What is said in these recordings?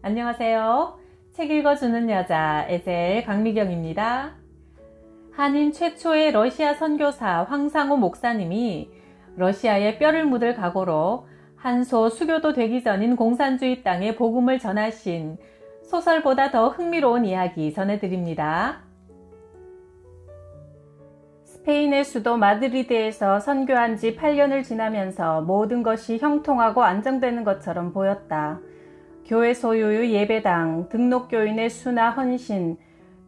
안녕하세요. 책 읽어주는 여자 에셀 강미경입니다. 한인 최초의 러시아 선교사 황상우 목사님이 러시아에 뼈를 묻을 각오로 한소 수교도 되기 전인 공산주의 땅에 복음을 전하신 소설보다 더 흥미로운 이야기 전해드립니다. 스페인의 수도 마드리드에서 선교한 지 8년을 지나면서 모든 것이 형통하고 안정되는 것처럼 보였다. 교회 소유의 예배당, 등록교인의 수나 헌신,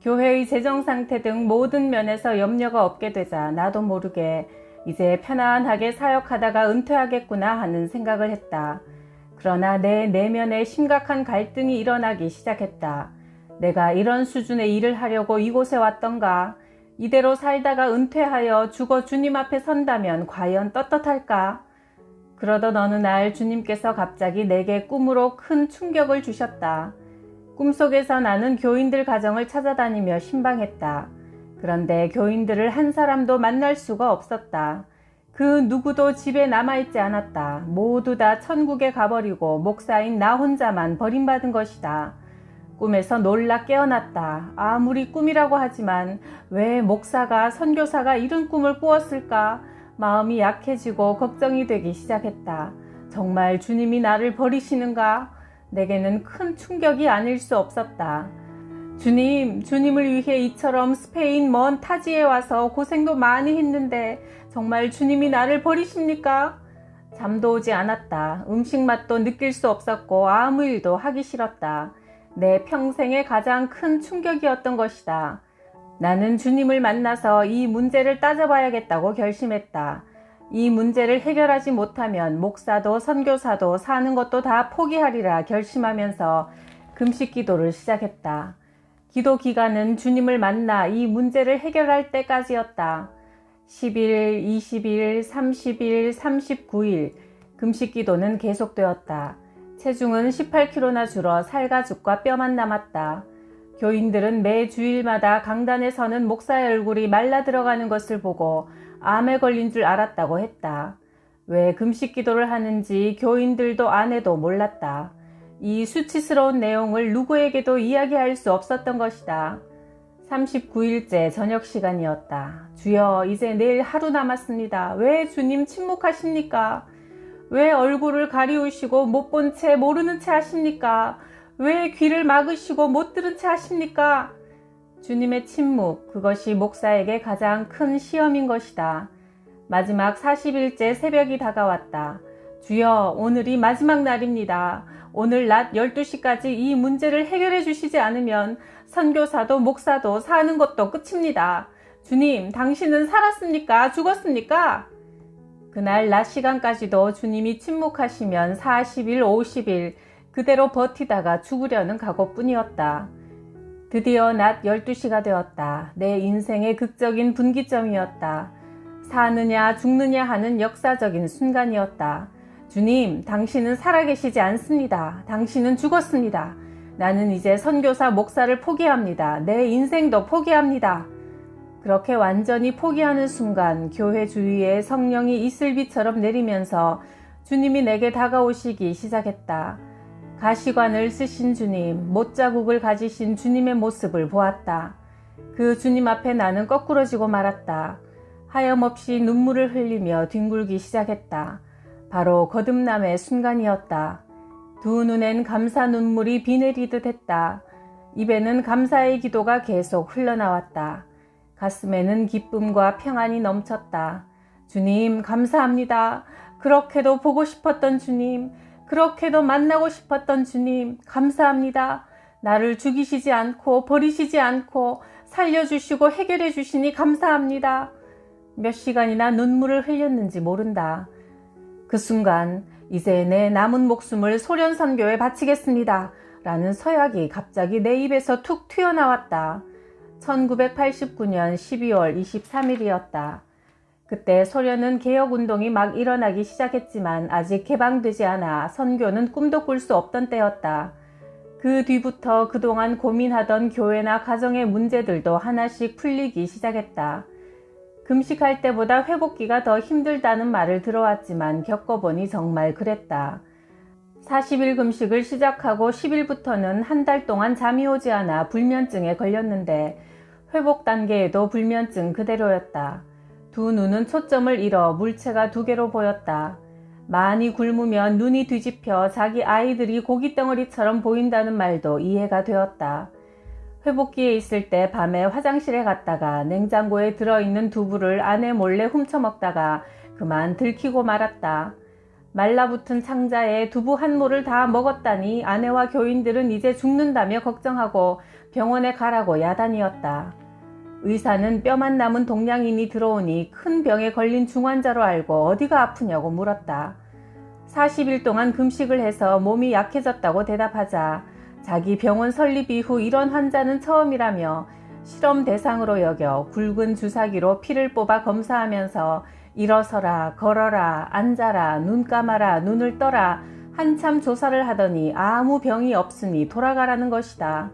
교회의 재정 상태 등 모든 면에서 염려가 없게 되자 나도 모르게 이제 편안하게 사역하다가 은퇴하겠구나 하는 생각을 했다. 그러나 내 내면에 심각한 갈등이 일어나기 시작했다. 내가 이런 수준의 일을 하려고 이곳에 왔던가? 이대로 살다가 은퇴하여 죽어 주님 앞에 선다면 과연 떳떳할까? 그러던 어느 날 주님께서 갑자기 내게 꿈으로 큰 충격을 주셨다. 꿈속에서 나는 교인들 가정을 찾아다니며 신방했다. 그런데 교인들을 한 사람도 만날 수가 없었다. 그 누구도 집에 남아있지 않았다. 모두 다 천국에 가버리고 목사인 나 혼자만 버림받은 것이다. 꿈에서 놀라 깨어났다. 아무리 꿈이라고 하지만 왜 목사가, 선교사가 이런 꿈을 꾸었을까? 마음이 약해지고 걱정이 되기 시작했다. 정말 주님이 나를 버리시는가? 내게는 큰 충격이 아닐 수 없었다. 주님을 위해 이처럼 스페인 먼 타지에 와서 고생도 많이 했는데 정말 주님이 나를 버리십니까? 잠도 오지 않았다. 음식 맛도 느낄 수 없었고 아무 일도 하기 싫었다. 내 평생의 가장 큰 충격이었던 것이다. 나는 주님을 만나서 이 문제를 따져봐야겠다고 결심했다. 이 문제를 해결하지 못하면 목사도 선교사도 사는 것도 다 포기하리라 결심하면서 금식 기도를 시작했다. 기도 기간은 주님을 만나 이 문제를 해결할 때까지였다. 10일, 20일, 30일, 39일 금식 기도는 계속되었다. 체중은 18kg나 줄어 살과 죽과 뼈만 남았다. 교인들은 매 주일마다 강단에 서는 목사의 얼굴이 말라 들어가는 것을 보고 암에 걸린 줄 알았다고 했다. 왜 금식 기도를 하는지 교인들도 아내도 몰랐다. 이 수치스러운 내용을 누구에게도 이야기할 수 없었던 것이다. 39일째 저녁 시간이었다. 주여, 이제 내일 하루 남았습니다. 왜 주님 침묵하십니까? 왜 얼굴을 가리우시고 못 본 채 모르는 채 하십니까? 왜 귀를 막으시고 못 들은 채 하십니까? 주님의 침묵, 그것이 목사에게 가장 큰 시험인 것이다. 마지막 40일째 새벽이 다가왔다. 주여, 오늘이 마지막 날입니다. 오늘 낮 12시까지 이 문제를 해결해 주시지 않으면 선교사도 목사도 사는 것도 끝입니다. 주님, 당신은 살았습니까? 죽었습니까? 그날 낮 시간까지도 주님이 침묵하시면 40일, 50일 그대로 버티다가 죽으려는 각오뿐이었다. 드디어 낮 12시가 되었다. 내 인생의 극적인 분기점이었다. 사느냐 죽느냐 하는 역사적인 순간이었다. 주님, 당신은 살아계시지 않습니다. 당신은 죽었습니다. 나는 이제 선교사 목사를 포기합니다. 내 인생도 포기합니다. 그렇게 완전히 포기하는 순간 교회 주위에 성령이 이슬비처럼 내리면서 주님이 내게 다가오시기 시작했다. 가시관을 쓰신 주님, 못자국을 가지신 주님의 모습을 보았다. 그 주님 앞에 나는 거꾸러지고 말았다. 하염없이 눈물을 흘리며 뒹굴기 시작했다. 바로 거듭남의 순간이었다. 두 눈엔 감사 눈물이 비 내리듯 했다. 입에는 감사의 기도가 계속 흘러나왔다. 가슴에는 기쁨과 평안이 넘쳤다. 주님, 감사합니다. 그렇게도 보고 싶었던 주님, 그렇게도 만나고 싶었던 주님, 감사합니다. 나를 죽이시지 않고 버리시지 않고 살려주시고 해결해 주시니 감사합니다. 몇 시간이나 눈물을 흘렸는지 모른다. 그 순간 이제 내 남은 목숨을 소련 선교에 바치겠습니다. 라는 서약이 갑자기 내 입에서 툭 튀어나왔다. 1989년 12월 23일이었다. 그때 소련은 개혁운동이 막 일어나기 시작했지만 아직 개방되지 않아 선교는 꿈도 꿀 수 없던 때였다. 그 뒤부터 그동안 고민하던 교회나 가정의 문제들도 하나씩 풀리기 시작했다. 금식할 때보다 회복기가 더 힘들다는 말을 들어왔지만 겪어보니 정말 그랬다. 40일 금식을 시작하고 10일부터는 한 달 동안 잠이 오지 않아 불면증에 걸렸는데 회복 단계에도 불면증 그대로였다. 두 눈은 초점을 잃어 물체가 두 개로 보였다. 많이 굶으면 눈이 뒤집혀 자기 아이들이 고깃덩어리처럼 보인다는 말도 이해가 되었다. 회복기에 있을 때 밤에 화장실에 갔다가 냉장고에 들어있는 두부를 아내 몰래 훔쳐먹다가 그만 들키고 말았다. 말라붙은 창자에 두부 한 모를 다 먹었다니 아내와 교인들은 이제 죽는다며 걱정하고 병원에 가라고 야단이었다. 의사는 뼈만 남은 동양인이 들어오니 큰 병에 걸린 중환자로 알고 어디가 아프냐고 물었다. 40일 동안 금식을 해서 몸이 약해졌다고 대답하자 자기 병원 설립 이후 이런 환자는 처음이라며 실험 대상으로 여겨 굵은 주사기로 피를 뽑아 검사하면서 일어서라, 걸어라, 앉아라, 눈 감아라, 눈을 떠라 한참 조사를 하더니 아무 병이 없으니 돌아가라는 것이다.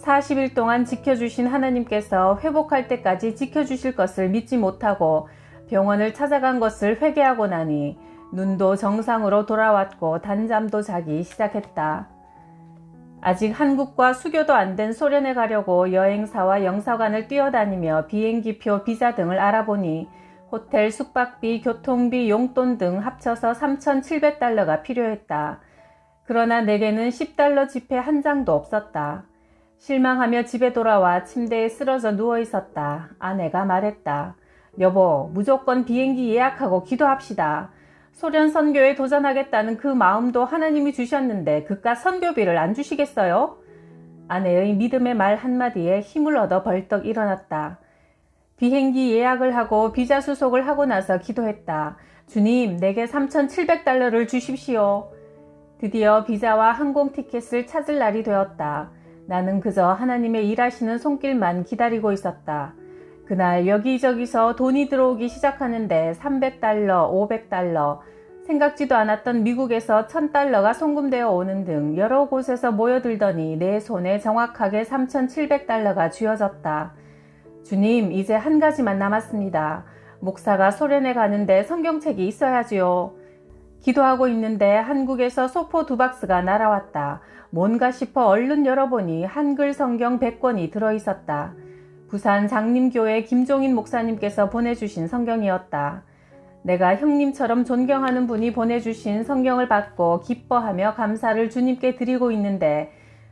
40일 동안 지켜주신 하나님께서 회복할 때까지 지켜주실 것을 믿지 못하고 병원을 찾아간 것을 회개하고 나니 눈도 정상으로 돌아왔고 단잠도 자기 시작했다. 아직 한국과 수교도 안 된 소련에 가려고 여행사와 영사관을 뛰어다니며 비행기표, 비자 등을 알아보니 호텔, 숙박비, 교통비, 용돈 등 합쳐서 3,700달러가 필요했다. 그러나 내게는 10달러 지폐 한 장도 없었다. 실망하며 집에 돌아와 침대에 쓰러져 누워 있었다. 아내가 말했다. 여보, 무조건 비행기 예약하고 기도합시다. 소련 선교에 도전하겠다는 그 마음도 하나님이 주셨는데 그깟 선교비를 안 주시겠어요? 아내의 믿음의 말 한마디에 힘을 얻어 벌떡 일어났다. 비행기 예약을 하고 비자 수속을 하고 나서 기도했다. 주님, 내게 3,700달러를 주십시오. 드디어 비자와 항공 티켓을 찾을 날이 되었다. 나는 그저 하나님의 일하시는 손길만 기다리고 있었다. 그날 여기저기서 돈이 들어오기 시작하는데 300달러, 500달러, 생각지도 않았던 미국에서 1000달러가 송금되어 오는 등 여러 곳에서 모여들더니 내 손에 정확하게 3,700달러가 쥐어졌다. 주님, 이제 한 가지만 남았습니다. 목사가 소련에 가는데 성경책이 있어야지요. 기도하고 있는데 한국에서 소포 2박스가 날아왔다. 뭔가 싶어 얼른 열어보니 한글 성경 100권이 들어있었다. 부산 장림교회 김종인 목사님께서 보내주신 성경이었다. 내가 형님처럼 존경하는 분이 보내주신 성경을 받고 기뻐하며 감사를 주님께 드리고 있는데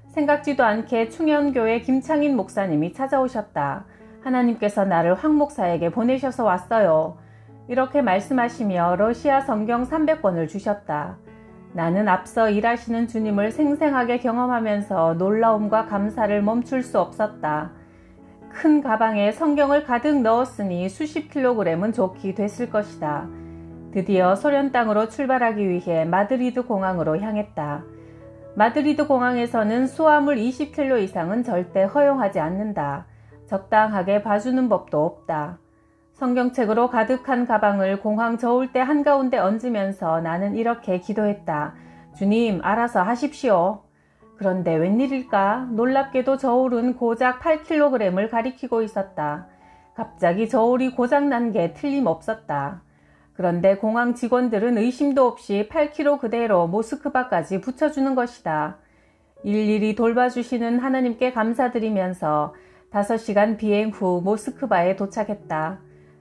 생각지도 않게 충현교회 김창인 목사님이 찾아오셨다. 하나님께서 나를 황 목사에게 보내셔서 왔어요. 이렇게 말씀하시며 러시아 성경 300권을 주셨다. 나는 앞서 일하시는 주님을 생생하게 경험하면서 놀라움과 감사를 멈출 수 없었다. 큰 가방에 성경을 가득 넣었으니 수십 킬로그램은 좋게 됐을 것이다. 드디어 소련 땅으로 출발하기 위해 마드리드 공항으로 향했다. 마드리드 공항에서는 수화물 20킬로 이상은 절대 허용하지 않는다. 적당하게 봐주는 법도 없다. 성경책으로 가득한 가방을 공항 저울대 한가운데 얹으면서 나는 이렇게 기도했다. 주님, 알아서 하십시오. 그런데 웬일일까? 놀랍게도 저울은 고작 8kg을 가리키고 있었다. 갑자기 저울이 고장난 게 틀림없었다. 그런데 공항 직원들은 의심도 없이 8kg 그대로 모스크바까지 붙여주는 것이다. 일일이 돌봐주시는 하나님께 감사드리면서 5시간 비행 후 모스크바에 도착했다.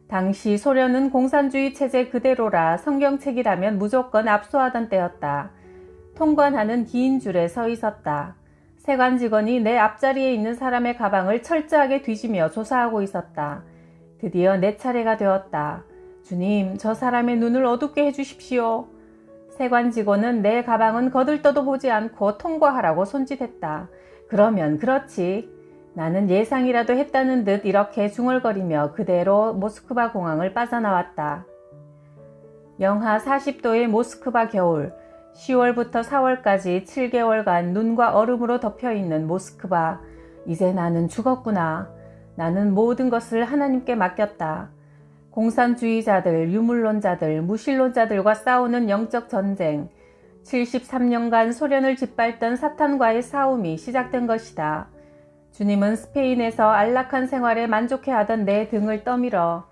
당시 소련은 공산주의 체제 그대로라 성경책이라면 무조건 압수하던 때였다. 통관하는 긴 줄에 서 있었다. 세관 직원이 내 앞자리에 있는 사람의 가방을 철저하게 뒤지며 조사하고 있었다. 드디어 내 차례가 되었다. 주님, 저 사람의 눈을 어둡게 해주십시오. 세관 직원은 내 가방은 거들떠도 보지 않고 통과하라고 손짓했다. 그러면 그렇지. 나는 예상이라도 했다는 듯 이렇게 중얼거리며 그대로 모스크바 공항을 빠져나왔다. 영하 40도의 모스크바 겨울, 10월부터 4월까지 7개월간 눈과 얼음으로 덮여있는 모스크바. 이제 나는 죽었구나. 나는 모든 것을 하나님께 맡겼다. 공산주의자들, 유물론자들, 무신론자들과 싸우는 영적 전쟁, 73년간 소련을 짓밟던 사탄과의 싸움이 시작된 것이다. 주님은 스페인에서 안락한 생활에 만족해하던 내 등을 떠밀어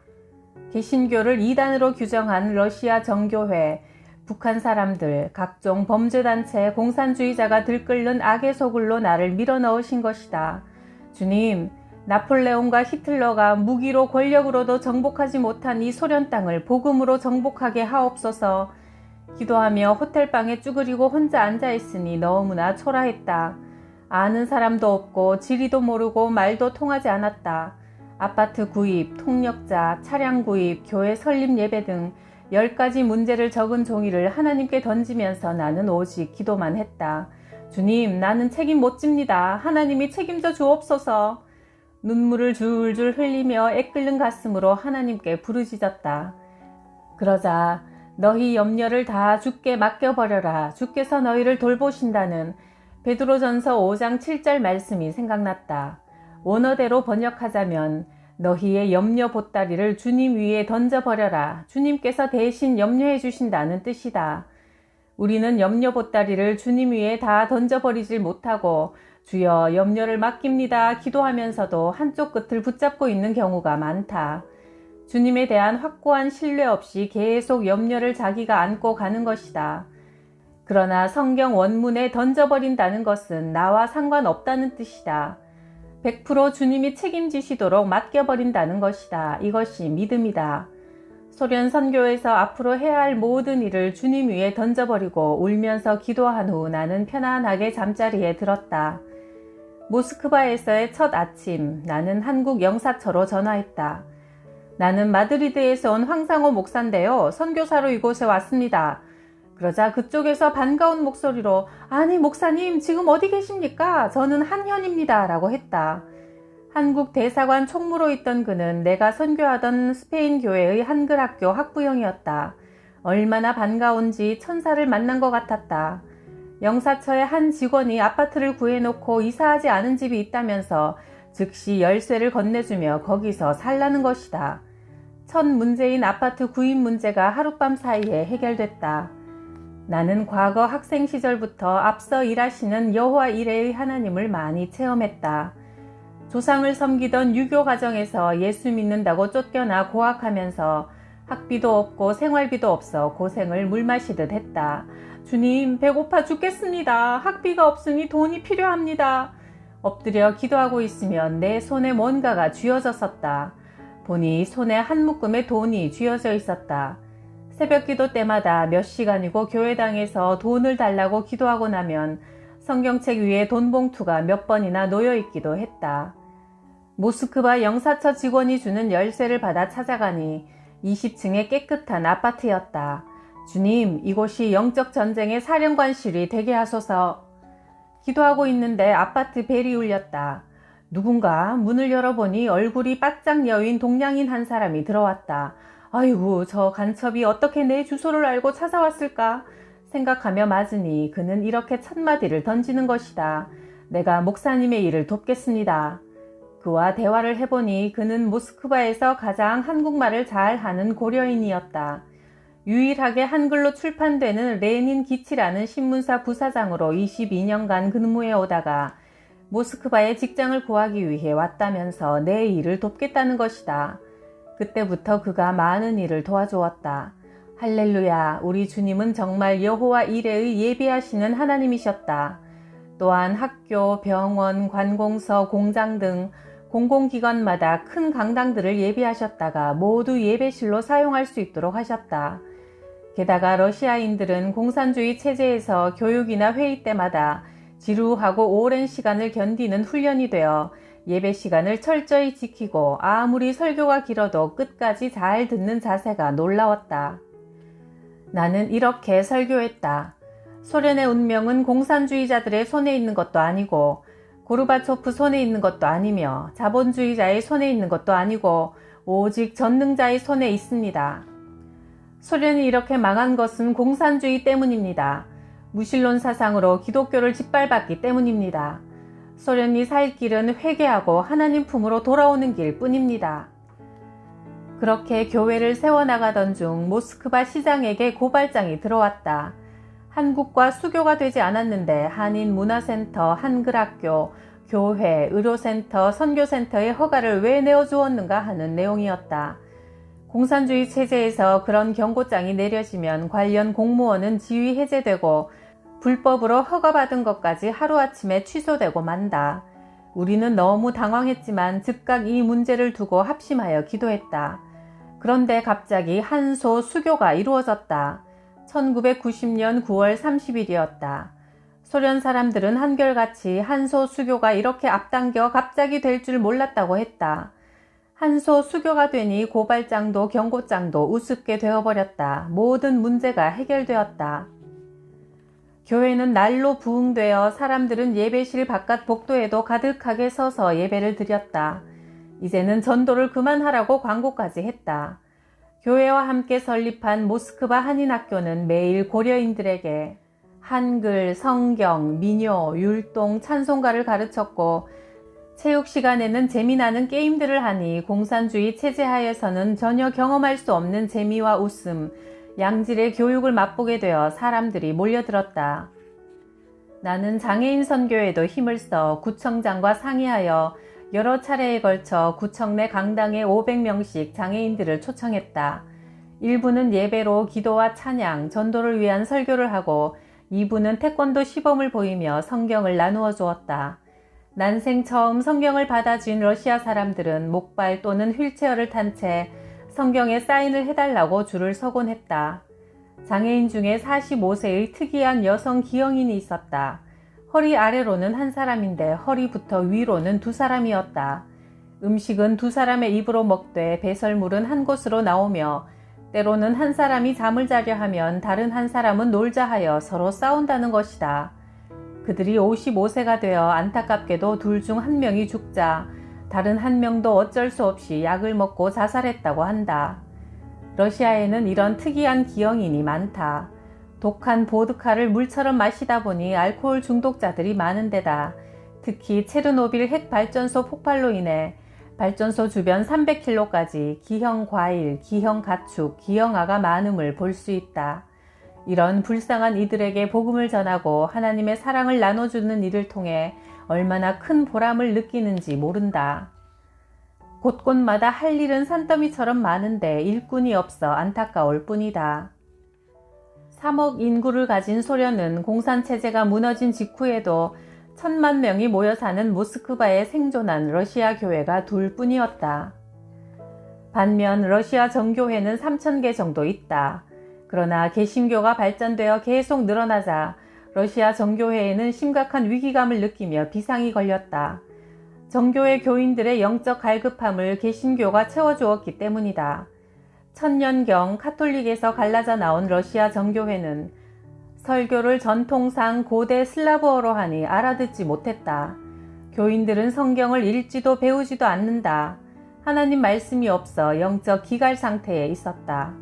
개신교를 이단으로 규정한 러시아 정교회, 북한 사람들, 각종 범죄단체, 공산주의자가 들끓는 악의 소굴로 나를 밀어넣으신 것이다. 주님, 나폴레옹과 히틀러가 무기로 권력으로도 정복하지 못한 이 소련 땅을 복음으로 정복하게 하옵소서. 기도하며 호텔방에 쭈그리고 혼자 앉아있으니 너무나 초라했다. 아는 사람도 없고 지리도 모르고 말도 통하지 않았다. 아파트 구입, 통역자, 차량 구입, 교회 설립 예배 등 10가지 문제를 적은 종이를 하나님께 던지면서 나는 오직 기도만 했다. 주님, 나는 책임 못 집니다. 하나님이 책임져 주옵소서. 눈물을 줄줄 흘리며 애끓는 가슴으로 하나님께 부르짖었다. 그러자 너희 염려를 다 주께 맡겨버려라. 주께서 너희를 돌보신다는 베드로전서 5장 7절 말씀이 생각났다. 원어대로 번역하자면 너희의 염려 보따리를 주님 위에 던져버려라. 주님께서 대신 염려해 주신다는 뜻이다. 우리는 염려 보따리를 주님 위에 다 던져버리질 못하고 주여 염려를 맡깁니다 기도하면서도 한쪽 끝을 붙잡고 있는 경우가 많다. 주님에 대한 확고한 신뢰 없이 계속 염려를 자기가 안고 가는 것이다. 그러나 성경 원문에 던져버린다는 것은 나와 상관없다는 뜻이다. 100% 주님이 책임지시도록 맡겨버린다는 것이다. 이것이 믿음이다. 소련 선교에서 앞으로 해야 할 모든 일을 주님 위에 던져버리고 울면서 기도한 후 나는 편안하게 잠자리에 들었다. 모스크바에서의 첫 아침, 나는 한국 영사처로 전화했다. 나는 마드리드에서 온 황상호 목사인데요. 선교사로 이곳에 왔습니다. 그러자 그쪽에서 반가운 목소리로 아니 목사님 지금 어디 계십니까? 저는 한현입니다. 라고 했다. 한국 대사관 총무로 있던 그는 내가 선교하던 스페인 교회의 한글학교 학부형이었다. 얼마나 반가운지 천사를 만난 것 같았다. 영사처의 한 직원이 아파트를 구해놓고 이사하지 않은 집이 있다면서 즉시 열쇠를 건네주며 거기서 살라는 것이다. 첫 문제인 아파트 구입 문제가 하룻밤 사이에 해결됐다. 나는 과거 학생 시절부터 앞서 일하시는 여호와 이레의 하나님을 많이 체험했다. 조상을 섬기던 유교 가정에서 예수 믿는다고 쫓겨나 고학하면서 학비도 없고 생활비도 없어 고생을 물 마시듯 했다. 주님, 배고파 죽겠습니다. 학비가 없으니 돈이 필요합니다. 엎드려 기도하고 있으면 내 손에 뭔가가 쥐어졌었다. 보니 손에 한 묶음의 돈이 쥐어져 있었다. 새벽 기도 때마다 몇 시간이고 교회당에서 돈을 달라고 기도하고 나면 성경책 위에 돈 봉투가 몇 번이나 놓여 있기도 했다. 모스크바 영사처 직원이 주는 열쇠를 받아 찾아가니 20층의 깨끗한 아파트였다. 주님, 이곳이 영적 전쟁의 사령관실이 되게 하소서. 기도하고 있는데 아파트 벨이 울렸다. 누군가 문을 열어보니 얼굴이 바짝 여인 동양인 한 사람이 들어왔다. 아이고, 저 간첩이 어떻게 내 주소를 알고 찾아왔을까 생각하며 맞으니 그는 이렇게 첫마디를 던지는 것이다. 내가 목사님의 일을 돕겠습니다. 그와 대화를 해보니 그는 모스크바에서 가장 한국말을 잘하는 고려인이었다. 유일하게 한글로 출판되는 레닌 기치라는 신문사 부사장으로 22년간 근무해 오다가 모스크바에 직장을 구하기 위해 왔다면서 내 일을 돕겠다는 것이다. 그때부터 그가 많은 일을 도와주었다. 할렐루야, 우리 주님은 정말 여호와 이레의 예비하시는 하나님이셨다. 또한 학교, 병원, 관공서, 공장 등 공공기관마다 큰 강당들을 예비하셨다가 모두 예배실로 사용할 수 있도록 하셨다. 게다가 러시아인들은 공산주의 체제에서 교육이나 회의 때마다 지루하고 오랜 시간을 견디는 훈련이 되어 예배 시간을 철저히 지키고 아무리 설교가 길어도 끝까지 잘 듣는 자세가 놀라웠다. 나는 이렇게 설교했다. 소련의 운명은 공산주의자들의 손에 있는 것도 아니고 고르바초프 손에 있는 것도 아니며 자본주의자의 손에 있는 것도 아니고 오직 전능자의 손에 있습니다. 소련이 이렇게 망한 것은 공산주의 때문입니다. 무신론 사상으로 기독교를 짓밟았기 때문입니다. 소련이 살 길은 회개하고 하나님 품으로 돌아오는 길 뿐입니다. 그렇게 교회를 세워나가던 중 모스크바 시장에게 고발장이 들어왔다. 한국과 수교가 되지 않았는데 한인 문화센터, 한글학교, 교회, 의료센터, 선교센터의 허가를 왜 내어주었는가 하는 내용이었다. 공산주의 체제에서 그런 경고장이 내려지면 관련 공무원은 지위 해제되고 불법으로 허가받은 것까지 하루아침에 취소되고 만다. 우리는 너무 당황했지만 즉각 이 문제를 두고 합심하여 기도했다. 그런데 갑자기 한소 수교가 이루어졌다. 1990년 9월 30일이었다. 소련 사람들은 한결같이 한소 수교가 이렇게 앞당겨 갑자기 될 줄 몰랐다고 했다. 한소 수교가 되니 고발장도 경고장도 우습게 되어버렸다. 모든 문제가 해결되었다. 교회는 날로 부흥되어 사람들은 예배실 바깥 복도에도 가득하게 서서 예배를 드렸다. 이제는 전도를 그만하라고 광고까지 했다. 교회와 함께 설립한 모스크바 한인학교는 매일 고려인들에게 한글, 성경, 민요, 율동, 찬송가를 가르쳤고 체육 시간에는 재미나는 게임들을 하니 공산주의 체제 하에서는 전혀 경험할 수 없는 재미와 웃음, 양질의 교육을 맛보게 되어 사람들이 몰려들었다. 나는 장애인 선교에도 힘을 써 구청장과 상의하여 여러 차례에 걸쳐 구청 내 강당에 500명씩 장애인들을 초청했다. 일부는 예배로 기도와 찬양, 전도를 위한 설교를 하고 이부는 태권도 시범을 보이며 성경을 나누어 주었다. 난생 처음 성경을 받아준 러시아 사람들은 목발 또는 휠체어를 탄 채 성경에 사인을 해달라고 줄을 서곤 했다. 장애인 중에 45세의 특이한 여성 기형인이 있었다. 허리 아래로는 한 사람인데 허리부터 위로는 두 사람이었다. 음식은 두 사람의 입으로 먹되 배설물은 한 곳으로 나오며 때로는 한 사람이 잠을 자려 하면 다른 한 사람은 놀자 하여 서로 싸운다는 것이다. 그들이 55세가 되어 안타깝게도 둘 중 한 명이 죽자 다른 한 명도 어쩔 수 없이 약을 먹고 자살했다고 한다. 러시아에는 이런 특이한 기형인이 많다. 독한 보드카를 물처럼 마시다 보니 알코올 중독자들이 많은 데다 특히 체르노빌 핵발전소 폭발로 인해 발전소 주변 300km까지 기형 과일, 기형 가축, 기형아가 많음을 볼 수 있다. 이런 불쌍한 이들에게 복음을 전하고 하나님의 사랑을 나눠주는 일을 통해 얼마나 큰 보람을 느끼는지 모른다. 곳곳마다 할 일은 산더미처럼 많은데 일꾼이 없어 안타까울 뿐이다. 3억 인구를 가진 소련은 공산체제가 무너진 직후에도 1000만 명이 모여 사는 모스크바에 생존한 러시아 교회가 둘뿐이었다. 반면 러시아 정교회는 3000개 정도 있다. 그러나 개신교가 발전되어 계속 늘어나자 러시아 정교회에는 심각한 위기감을 느끼며 비상이 걸렸다. 정교회 교인들의 영적 갈급함을 개신교가 채워주었기 때문이다. 천년경 카톨릭에서 갈라져 나온 러시아 정교회는 설교를 전통상 고대 슬라브어로 하니 알아듣지 못했다. 교인들은 성경을 읽지도 배우지도 않는다. 하나님 말씀이 없어 영적 기갈 상태에 있었다.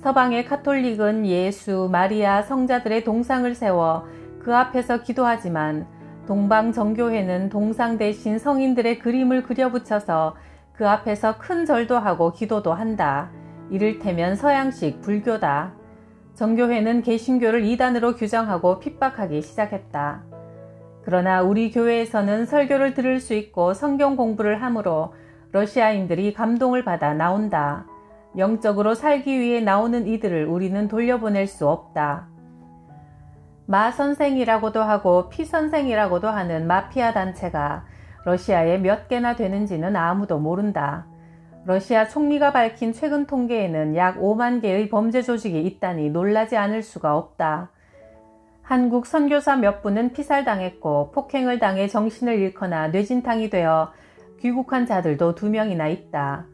서방의 카톨릭은 예수, 마리아, 성자들의 동상을 세워 그 앞에서 기도하지만 동방 정교회는 동상 대신 성인들의 그림을 그려붙여서 그 앞에서 큰 절도 하고 기도도 한다. 이를테면 서양식 불교다. 정교회는 개신교를 이단으로 규정하고 핍박하기 시작했다. 그러나 우리 교회에서는 설교를 들을 수 있고 성경 공부를 하므로 러시아인들이 감동을 받아 나온다. 영적으로 살기 위해 나오는 이들을 우리는 돌려보낼 수 없다. 마 선생이라고도 하고 피 선생이라고도 하는 마피아 단체가 러시아에 몇 개나 되는지는 아무도 모른다. 러시아 총리가 밝힌 최근 통계에는 약 5만 개의 범죄 조직이 있다니 놀라지 않을 수가 없다. 한국 선교사 몇 분은 피살당했고 폭행을 당해 정신을 잃거나 뇌진탕이 되어 귀국한 자들도 2명이나 있다.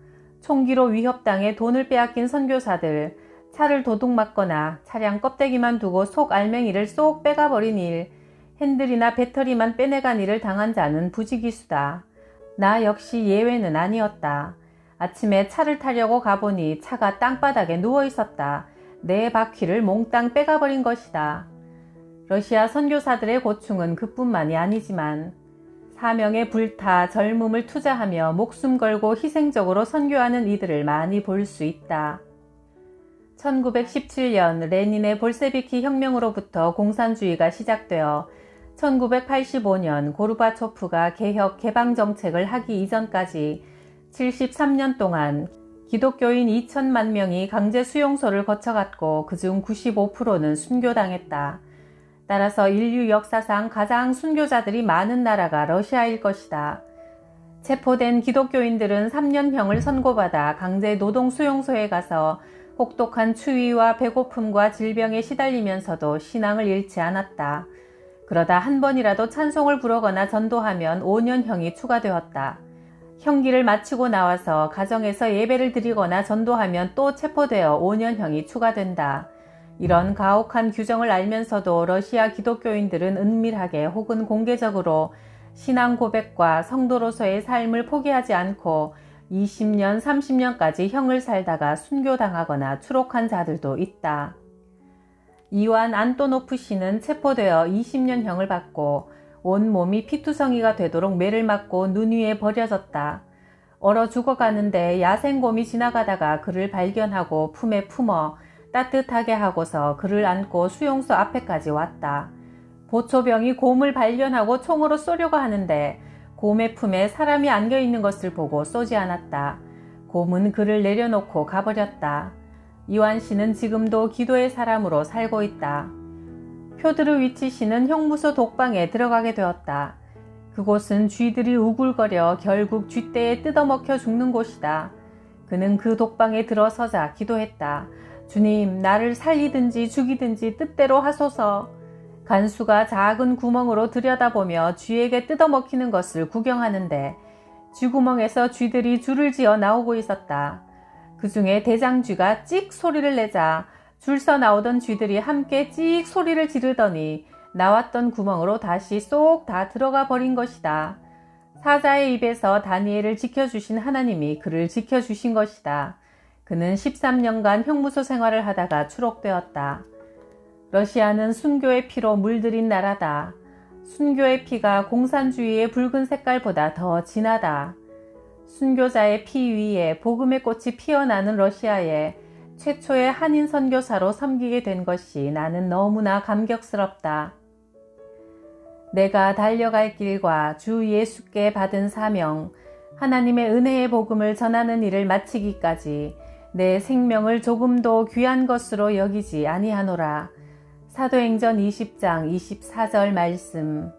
총기로 위협당해 돈을 빼앗긴 선교사들, 차를 도둑맞거나 차량 껍데기만 두고 속 알맹이를 쏙 빼가버린 일, 핸들이나 배터리만 빼내간 일을 당한 자는 부지기수다. 나 역시 예외는 아니었다. 아침에 차를 타려고 가보니 차가 땅바닥에 누워있었다. 내 바퀴를 몽땅 빼가버린 것이다. 러시아 선교사들의 고충은 그뿐만이 아니지만 사명에 불타 젊음을 투자하며 목숨 걸고 희생적으로 선교하는 이들을 많이 볼 수 있다. 1917년 레닌의 볼세비키 혁명으로부터 공산주의가 시작되어 1985년 고르바초프가 개혁 개방 정책을 하기 이전까지 73년 동안 기독교인 2천만 명이 강제 수용소를 거쳐갔고 그중 95%는 순교당했다. 따라서 인류 역사상 가장 순교자들이 많은 나라가 러시아일 것이다. 체포된 기독교인들은 3년형을 선고받아 강제 노동 수용소에 가서 혹독한 추위와 배고픔과 질병에 시달리면서도 신앙을 잃지 않았다. 그러다 한 번이라도 찬송을 부르거나 전도하면 5년형이 추가되었다. 형기를 마치고 나와서 가정에서 예배를 드리거나 전도하면 또 체포되어 5년형이 추가된다. 이런 가혹한 규정을 알면서도 러시아 기독교인들은 은밀하게 혹은 공개적으로 신앙 고백과 성도로서의 삶을 포기하지 않고 20년, 30년까지 형을 살다가 순교당하거나 추록한 자들도 있다. 이완 안토노프 씨는 체포되어 20년형을 받고 온몸이 피투성이가 되도록 매를 맞고 눈 위에 버려졌다. 얼어 죽어가는데 야생곰이 지나가다가 그를 발견하고 품에 품어 따뜻하게 하고서 그를 안고 수용소 앞에까지 왔다. 보초병이 곰을 발견하고 총으로 쏘려고 하는데 곰의 품에 사람이 안겨있는 것을 보고 쏘지 않았다. 곰은 그를 내려놓고 가버렸다. 이완 씨는 지금도 기도의 사람으로 살고 있다. 표드르 위치 씨는 형무소 독방에 들어가게 되었다. 그곳은 쥐들이 우글거려 결국 쥐떼에 뜯어먹혀 죽는 곳이다. 그는 그 독방에 들어서자 기도했다. 주님, 나를 살리든지 죽이든지 뜻대로 하소서. 간수가 작은 구멍으로 들여다보며 쥐에게 뜯어먹히는 것을 구경하는데 쥐구멍에서 쥐들이 줄을 지어 나오고 있었다. 그 중에 대장쥐가 찍 소리를 내자 줄서 나오던 쥐들이 함께 찍 소리를 지르더니 나왔던 구멍으로 다시 쏙 다 들어가 버린 것이다. 사자의 입에서 다니엘을 지켜주신 하나님이 그를 지켜주신 것이다. 그는 13년간 형무소 생활을 하다가 추록되었다. 러시아는 순교의 피로 물들인 나라다. 순교의 피가 공산주의의 붉은 색깔보다 더 진하다. 순교자의 피 위에 복음의 꽃이 피어나는 러시아에 최초의 한인 선교사로 섬기게 된 것이 나는 너무나 감격스럽다. 내가 달려갈 길과 주 예수께 받은 사명, 하나님의 은혜의 복음을 전하는 일을 마치기까지 내 생명을 조금도 귀한 것으로 여기지 아니하노라. 사도행전 20장 24절 말씀.